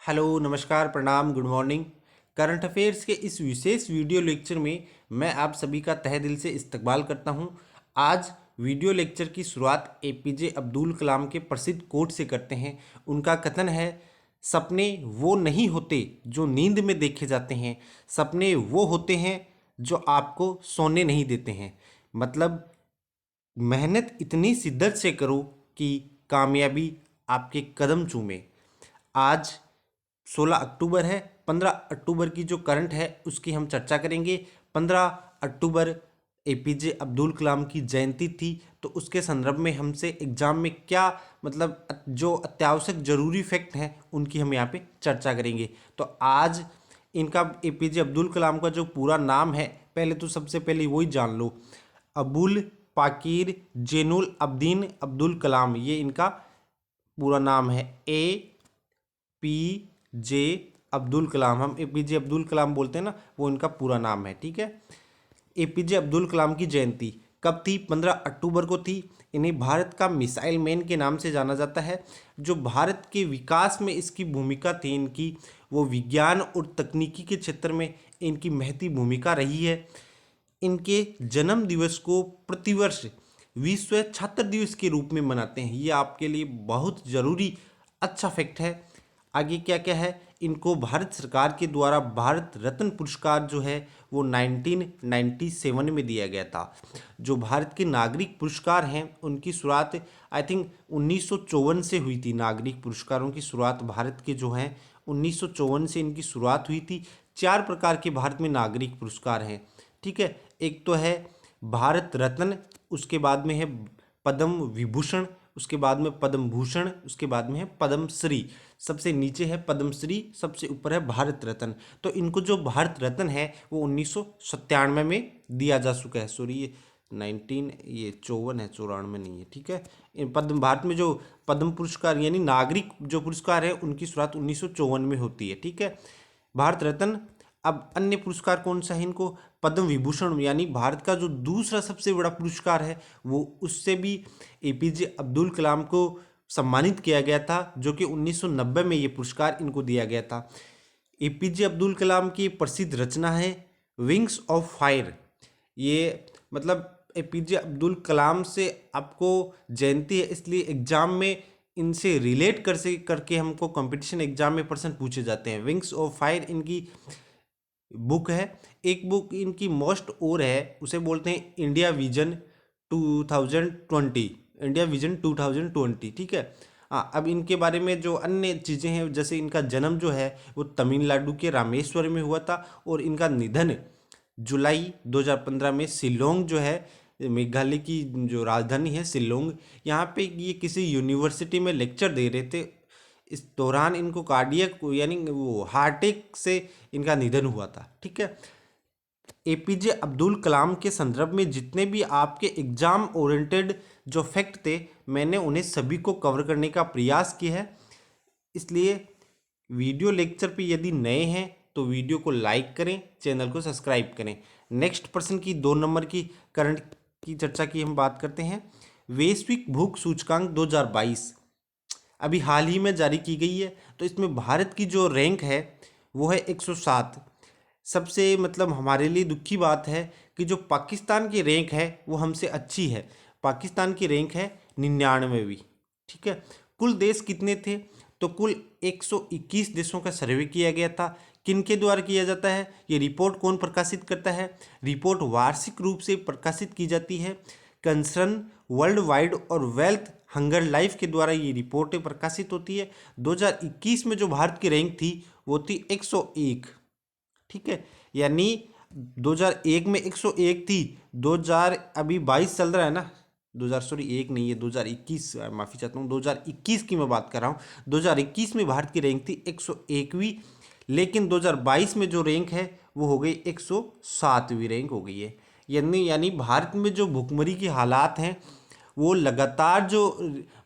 Hello, नमस्कार, प्रणाम, good morning. Current affairs के इस विशेष वीडियो लेक्चर में मैं आप सभी का तहे दिल से इस्तकबाल करता हूं। आज वीडियो लेक्चर की शुरुआत एपीजे अब्दुल कलाम के प्रसिद्ध कोट से करते हैं। उनका कथन है, सपने वो नहीं होते जो नींद में देखे जाते हैं, सपने वो होते हैं जो आपको सोने नहीं देते हैं। मतलब मेहनत इतनी शिद्दत से करो कि कामयाबी आपके कदम चूमे। आज 16 अक्टूबर है। 15 अक्टूबर की जो करंट है उसकी हम चर्चा करेंगे। 15 अक्टूबर एपीजे अब्दुल कलाम की जयंती थी, तो उसके संदर्भ में हमसे एग्जाम में क्या मतलब जो अत्यावश्यक जरूरी फैक्ट हैं उनकी हम यहाँ पे चर्चा करेंगे। तो आज इनका एपीजे अब्दुल कलाम का जो पूरा नाम है, पहले तो सबसे पहले वही जान लो। अबुल पाकीर जैनुल अब्दीन अब्दुल कलाम, ये इनका पूरा नाम है। पी जे अब्दुल कलाम, हम एपीजे अब्दुल कलाम बोलते हैं ना, वो इनका पूरा नाम है। ठीक है। एपीजे अब्दुल कलाम की जयंती कब थी? 15 अक्टूबर को थी। इन्हें भारत का मिसाइल मैन के नाम से जाना जाता है। जो भारत के विकास में इसकी भूमिका थी इनकी, वो विज्ञान और तकनीकी के क्षेत्र में इनकी महती भूमिका रही है। इनके जन्म दिवस को प्रतिवर्ष विश्व छात्र दिवस के रूप में मनाते हैं। ये आपके लिए बहुत ज़रूरी अच्छा फैक्ट है। आगे क्या क्या है, इनको भारत सरकार के द्वारा भारत रत्न पुरस्कार जो है वो 1997 में दिया गया था। जो भारत के नागरिक पुरस्कार हैं उनकी शुरुआत आई थिंक 1954 से हुई थी। नागरिक पुरस्कारों की शुरुआत भारत के जो हैं 1954 से इनकी शुरुआत हुई थी। 4 प्रकार के भारत में नागरिक पुरस्कार हैं। ठीक है। एक तो है भारत रत्न, उसके बाद में है पद्म विभूषण, उसके बाद में पद्म भूषण, उसके बाद में है पद्म श्री। सबसे नीचे है पद्म श्री, सबसे ऊपर है भारत रत्न। तो इनको जो भारत रत्न है वो 1997 में दिया जा चुका है। सॉरी, ये 19 ये 54 है, 94 नहीं है। ठीक है। इन पद्म भारत में जो पद्म पुरस्कार यानी नागरिक जो पुरस्कार है उनकी शुरुआत 1954 में होती है। ठीक है। भारत रत्न। अब अन्य पुरस्कार कौन सा है इनको? पद्म विभूषण यानी भारत का जो दूसरा सबसे बड़ा पुरस्कार है वो उससे भी एपीजे अब्दुल कलाम को सम्मानित किया गया था, जो कि 1990 में ये पुरस्कार इनको दिया गया था। एपीजे अब्दुल कलाम की प्रसिद्ध रचना है विंग्स ऑफ फायर। ये मतलब एपीजे अब्दुल कलाम से आपको जयंती है, इसलिए एग्जाम में इनसे रिलेट कर से करके हमको कंपटीशन एग्जाम में प्रश्न पूछे जाते हैं। विंग्स ऑफ फायर इनकी बुक है। एक बुक इनकी मोस्ट और है, उसे बोलते हैं इंडिया विजन 2020, इंडिया विजन 2020। ठीक है। हाँ, अब इनके बारे में जो अन्य चीज़ें हैं, जैसे इनका जन्म जो है वो तमिलनाडु के रामेश्वर में हुआ था, और इनका निधन जुलाई 2015 में शिलोंग जो है मेघालय की जो राजधानी है शिलोंग, यहाँ पे ये किसी यूनिवर्सिटी में लेक्चर दे रहे थे। इस दौरान इनको कार्डियक यानी वो हार्ट अटैक से इनका निधन हुआ था। ठीक है। एपीजे अब्दुल कलाम के संदर्भ में जितने भी आपके एग्जाम ओरिएंटेड जो फैक्ट थे, मैंने उन्हें सभी को कवर करने का प्रयास किया है। इसलिए वीडियो लेक्चर पे यदि नए हैं तो वीडियो को लाइक करें, चैनल को सब्सक्राइब करें। नेक्स्ट पर्सन की 2 नंबर की करंट की चर्चा की हम बात करते हैं। वैश्विक भूख सूचकांक 2022 अभी हाल ही में जारी की गई है। तो इसमें भारत की जो रैंक है वो है 107। सबसे मतलब हमारे लिए दुख की बात है कि जो पाकिस्तान की रैंक है वो हमसे अच्छी है। पाकिस्तान की रैंक है 99वीं। ठीक है। कुल देश कितने थे? तो कुल 121 देशों का सर्वे किया गया था। किन के द्वारा किया जाता है? ये रिपोर्ट कौन प्रकाशित करता है? रिपोर्ट वार्षिक रूप से प्रकाशित की जाती है। कंसर्न वर्ल्ड वाइड और वेल्थ हंगर लाइफ के द्वारा ये रिपोर्टें प्रकाशित होती है। 2021 में जो भारत की रैंक थी वो थी 101। ठीक है। यानी 2001 में 101 थी, 2000 अभी 22 चल रहा है ना, 2000 सॉरी 1 नहीं है 2021, माफ़ी चाहता हूँ, 2021 की मैं बात कर रहा हूँ। 2021 में भारत की रैंक थी 101वीं, लेकिन 2022 में जो रैंक है वो हो गई 107वीं रैंक हो गई है। यानी भारत में जो भुखमरी की हालात हैं वो लगातार जो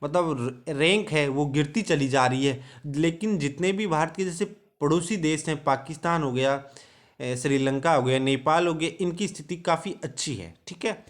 मतलब रैंक है वो गिरती चली जा रही है। लेकिन जितने भी भारत के जैसे पड़ोसी देश हैं, पाकिस्तान हो गया, श्रीलंका हो गया, नेपाल हो गया, इनकी स्थिति काफ़ी अच्छी है। ठीक है।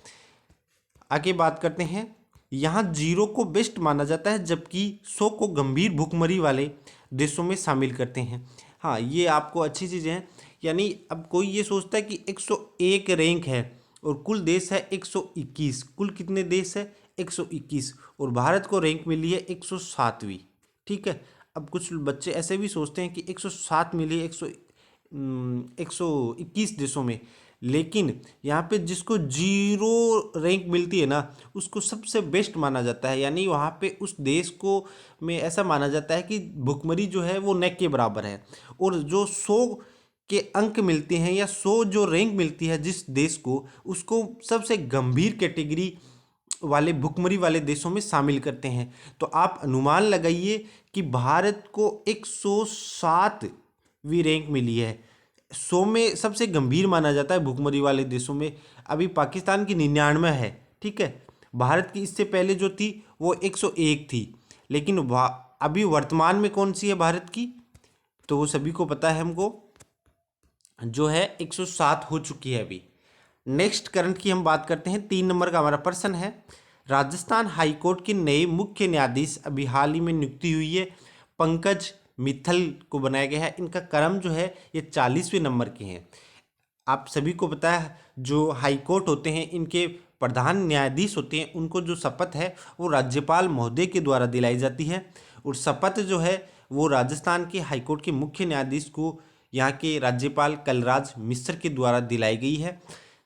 आगे बात करते हैं। यहाँ 0 को बेस्ट माना जाता है, जबकि 100 को गंभीर भूखमरी वाले देशों में शामिल करते हैं। हाँ, ये आपको अच्छी चीज़ें हैं। यानी अब कोई ये सोचता है कि 101 रैंक है और कुल देश है 121। कुल कितने देश है? 121। और भारत को रैंक मिली है 107वीं। ठीक है। अब कुछ बच्चे ऐसे भी सोचते हैं कि 107 मिली है 121 देशों में, लेकिन यहाँ पे जिसको 0 रैंक मिलती है ना, उसको सबसे बेस्ट माना जाता है। यानी वहाँ पे उस देश को में ऐसा माना जाता है कि भुखमरी जो है वो न के बराबर है। और जो 100 के अंक मिलते हैं या 100 जो रैंक मिलती है जिस देश को, उसको सबसे गंभीर कैटेगरी वाले भुखमरी वाले देशों में शामिल करते हैं। तो आप अनुमान लगाइए कि भारत को 107वीं रैंक मिली है। 100 में सबसे गंभीर माना जाता है भुखमरी वाले देशों में। अभी पाकिस्तान की 99 है। ठीक है। भारत की इससे पहले जो थी वो 101 थी। लेकिन अभी वर्तमान में कौन सी है भारत की? तो वो सभी को पता है हमको, जो है 107 हो चुकी है अभी। नेक्स्ट करंट की हम बात करते हैं। 3 नंबर का हमारा प्रश्न है, राजस्थान हाईकोर्ट के नए मुख्य न्यायाधीश अभी हाल ही में नियुक्ति हुई है, पंकज मित्तल को बनाया गया है। इनका क्रम जो है ये 40वें नंबर के हैं। आप सभी को पता है जो हाईकोर्ट होते हैं इनके प्रधान न्यायाधीश होते हैं, उनको जो शपथ है वो राज्यपाल महोदय के द्वारा दिलाई जाती है। और शपथ जो है वो राजस्थान के हाईकोर्ट के मुख्य न्यायाधीश को यहाँ के राज्यपाल कलराज मिश्र के द्वारा दिलाई गई है।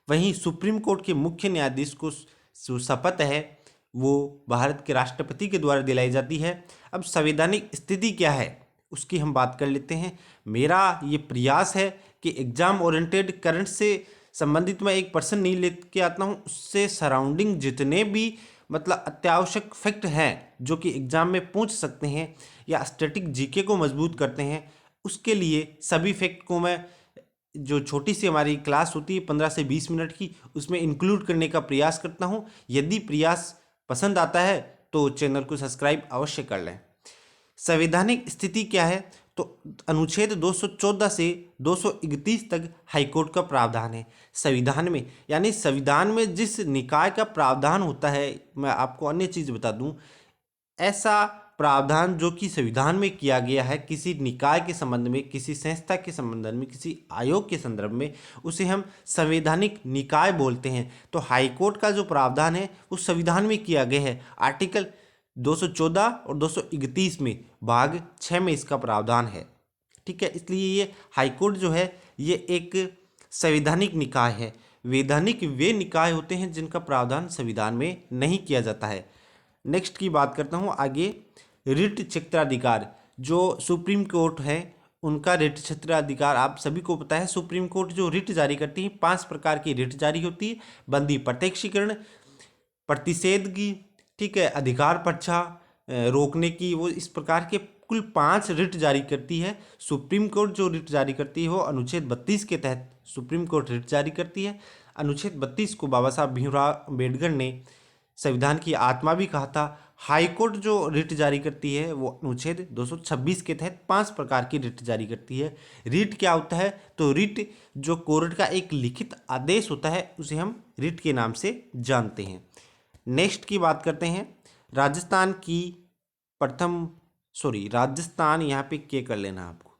वहीं सुप्रीम कोर्ट के मुख्य न्यायाधीश को जो शपथ है वो भारत के राष्ट्रपति के द्वारा दिलाई जाती है। अब संवैधानिक स्थिति क्या है उसकी हम बात कर लेते हैं। मेरा ये प्रयास है कि एग्जाम ओरिएंटेड करंट से संबंधित मैं एक प्रश्न नहीं लेके आता हूँ, उससे सराउंडिंग जितने भी मतलब अत्यावश्यक फैक्ट हैं जो कि एग्जाम में पूछ सकते हैं या स्टैटिक जीके को मजबूत करते हैं, उसके लिए सभी फैक्ट को मैं जो छोटी सी हमारी क्लास होती है 15 से 20 मिनट की, उसमें इंक्लूड करने का प्रयास करता हूं। यदि प्रयास पसंद आता है तो चैनल को सब्सक्राइब अवश्य कर लें। संवैधानिक स्थिति क्या है? तो अनुच्छेद 214 से 231 तक हाईकोर्ट का प्रावधान है संविधान में। यानी संविधान में जिस निकाय का प्रावधान होता है, मैं आपको अन्य चीज़ बता दूं, ऐसा प्रावधान जो कि संविधान में किया गया है किसी निकाय के संबंध में, किसी संस्था के संबंध में, किसी आयोग के संदर्भ में, उसे हम संवैधानिक निकाय बोलते हैं। तो हाईकोर्ट का जो प्रावधान है वो संविधान में किया गया है। आर्टिकल 214 और 231 में भाग 6 में इसका प्रावधान है। ठीक है। इसलिए ये हाईकोर्ट जो है ये एक संवैधानिक निकाय है। वैधानिक वे निकाय होते हैं जिनका प्रावधान संविधान में नहीं किया जाता है। नेक्स्ट की बात करता हूँ आगे। रिट क्षेत्राधिकार, जो सुप्रीम कोर्ट है उनका रिट क्षेत्राधिकार आप सभी को पता है। सुप्रीम कोर्ट जो रिट जारी करती है, 5 प्रकार की रिट जारी होती है। बंदी प्रत्यक्षीकरण, प्रतिषेध की, ठीक है, अधिकार परीक्षा रोकने की, वो इस प्रकार के कुल 5 रिट जारी करती है। सुप्रीम कोर्ट जो रिट जारी करती है वो अनुच्छेद 32 के तहत सुप्रीम कोर्ट रिट जारी करती है। अनुच्छेद 32 को बाबा साहब भीमराव अम्बेडकर ने संविधान की आत्मा भी कहा था। हाईकोर्ट जो रिट जारी करती है वो अनुच्छेद 226 के तहत 5 प्रकार की रिट जारी करती है। रिट क्या होता है? तो रिट जो कोर्ट का एक लिखित आदेश होता है उसे हम रिट के नाम से जानते हैं। नेक्स्ट की बात करते हैं। राजस्थान यहाँ पे क्या कर लेना आपको।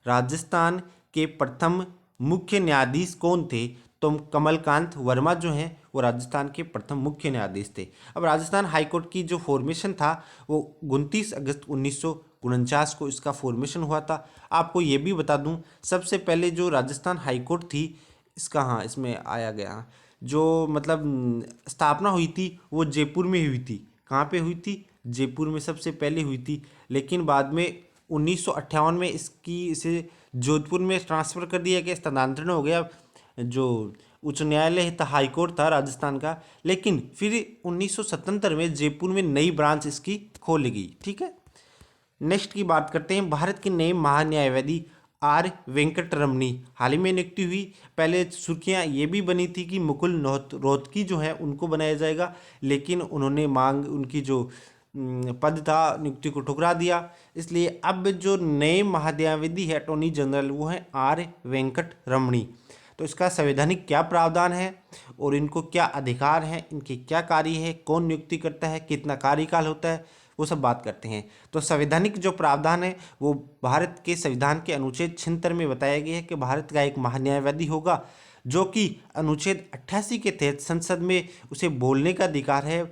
राजस्थान के प्रथम मुख्य न्यायाधीश कौन थे? तो कमलकांत वर्मा जो हैं वो राजस्थान के प्रथम मुख्य न्यायाधीश थे। अब राजस्थान हाईकोर्ट की जो फॉर्मेशन था वो 29 अगस्त 1949 को इसका फॉर्मेशन हुआ था। आपको ये भी बता दूं, सबसे पहले जो राजस्थान हाईकोर्ट थी इसका, हाँ इसमें आया गया, जो मतलब स्थापना हुई थी वो जयपुर में हुई थी। कहाँ पे हुई थी? जयपुर में सबसे पहले हुई थी। लेकिन बाद में 1958 में इसे जोधपुर में ट्रांसफ़र कर दिया गया, स्थानांतरण हो गया। जो उच्च न्यायालय था, हाईकोर्ट था राजस्थान का। लेकिन फिर 1977 में जयपुर में नई ब्रांच इसकी खोली गई। ठीक है। नेक्स्ट की बात करते हैं। भारत के नए महान्यायवादी आर वेंकटरमणी हाल ही में नियुक्ति हुई। पहले सुर्खियां ये भी बनी थी कि मुकुल रोहतगी जो है उनको बनाया जाएगा, लेकिन उन्होंने उनकी जो पद था नियुक्ति को ठुकरा दिया। इसलिए अब जो नए महान्यायवादी है अटॉर्नी जनरल वो है आर वेंकटरमणी। तो इसका संवैधानिक क्या प्रावधान है और इनको क्या अधिकार हैं, इनके क्या कार्य है, कौन नियुक्ति करता है, कितना कार्यकाल होता है, वो सब बात करते हैं। तो संवैधानिक जो प्रावधान है वो भारत के संविधान के अनुच्छेद 76 में बताया गया है कि भारत का एक महान्यायवादी होगा, जो कि अनुच्छेद 88 के तहत संसद में उसे बोलने का अधिकार है,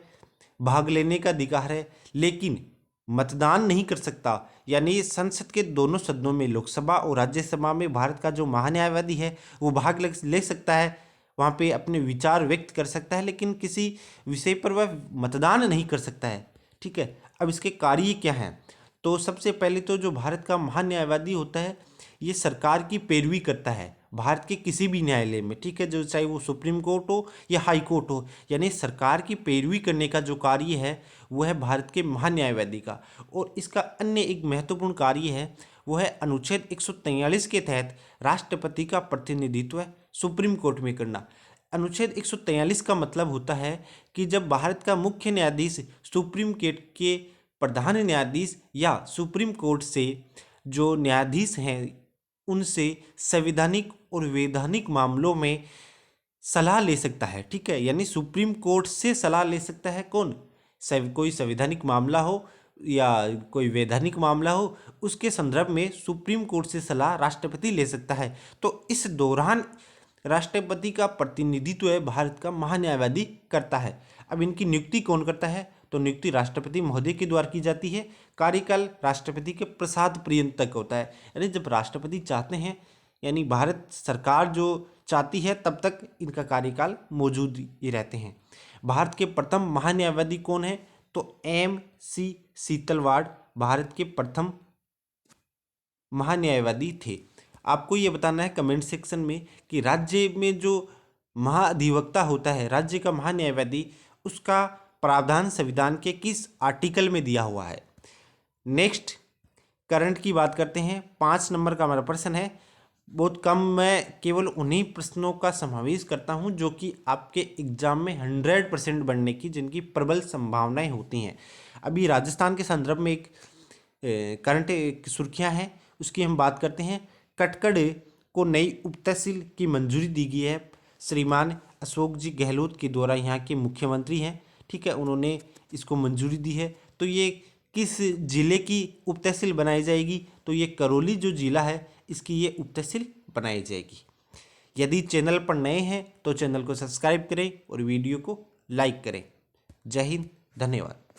भाग लेने का अधिकार है, लेकिन मतदान नहीं कर सकता। यानी संसद के दोनों सदनों में, लोकसभा और राज्यसभा में भारत का जो महान्यायवादी है वो भाग ले सकता है, वहाँ पे अपने विचार व्यक्त कर सकता है, लेकिन किसी विषय पर वह मतदान नहीं कर सकता है। ठीक है, अब इसके कार्य क्या हैं? तो सबसे पहले तो जो भारत का महान्यायवादी होता है ये सरकार की पैरवी करता है भारत के किसी भी न्यायालय में। ठीक है, जो चाहे वो सुप्रीम कोर्ट हो या हाई कोर्ट हो, यानी सरकार की पैरवी करने का जो कार्य है वो है भारत के महान्यायवादी का। और इसका अन्य एक महत्वपूर्ण कार्य है वो है अनुच्छेद 143 के तहत राष्ट्रपति का प्रतिनिधित्व सुप्रीम कोर्ट में करना। अनुच्छेद 143 का मतलब होता है कि जब भारत का मुख्य न्यायाधीश सुप्रीम कोर्ट के प्रधान न्यायाधीश या सुप्रीम कोर्ट से जो न्यायाधीश हैं उनसे संवैधानिक और वैधानिक मामलों में सलाह ले सकता है। ठीक है, यानी सुप्रीम कोर्ट से सलाह ले सकता है कौन? कोई संवैधानिक मामला हो या कोई वैधानिक मामला हो, उसके संदर्भ में सुप्रीम कोर्ट से सलाह राष्ट्रपति ले सकता है। तो इस दौरान राष्ट्रपति का प्रतिनिधित्व है भारत का महान्यायवादी करता है। अब इनकी नियुक्ति कौन करता है? तो नियुक्ति राष्ट्रपति महोदय के द्वारा की जाती है। कार्यकाल राष्ट्रपति के प्रसाद पर्यंत तक होता है, यानी जब राष्ट्रपति चाहते हैं, यानी भारत सरकार जो चाहती है तब तक इनका कार्यकाल मौजूद ही रहते हैं। भारत के प्रथम महान्यायवादी कौन है? तो MC सीतलवाड़ भारत के प्रथम महान्यायवादी थे। आपको ये बताना है कमेंट सेक्शन में कि राज्य में जो महाधिवक्ता होता है, राज्य का महान्यायवादी, उसका प्रावधान संविधान के किस आर्टिकल में दिया हुआ है। नेक्स्ट करंट की बात करते हैं। 5 नंबर का हमारा प्रश्न है। बहुत कम, मैं केवल उन्हीं प्रश्नों का समावेश करता हूं जो कि आपके एग्जाम में 100% बनने की, जिनकी प्रबल संभावनाएं होती हैं। अभी राजस्थान के संदर्भ में एक करंट सुर्खियां हैं, उसकी हम बात करते हैं। कटकड़ को नई उप तहसील की मंजूरी दी गई है। श्रीमान अशोक जी गहलोत के द्वारा, यहाँ के मुख्यमंत्री हैं, ठीक है, उन्होंने इसको मंजूरी दी है। तो ये किस जिले की उप तहसील बनाई जाएगी? तो ये करौली जो जिला है इसकी ये उप तहसील बनाई जाएगी। यदि चैनल पर नए हैं तो चैनल को सब्सक्राइब करें और वीडियो को लाइक करें। जय हिंद, धन्यवाद।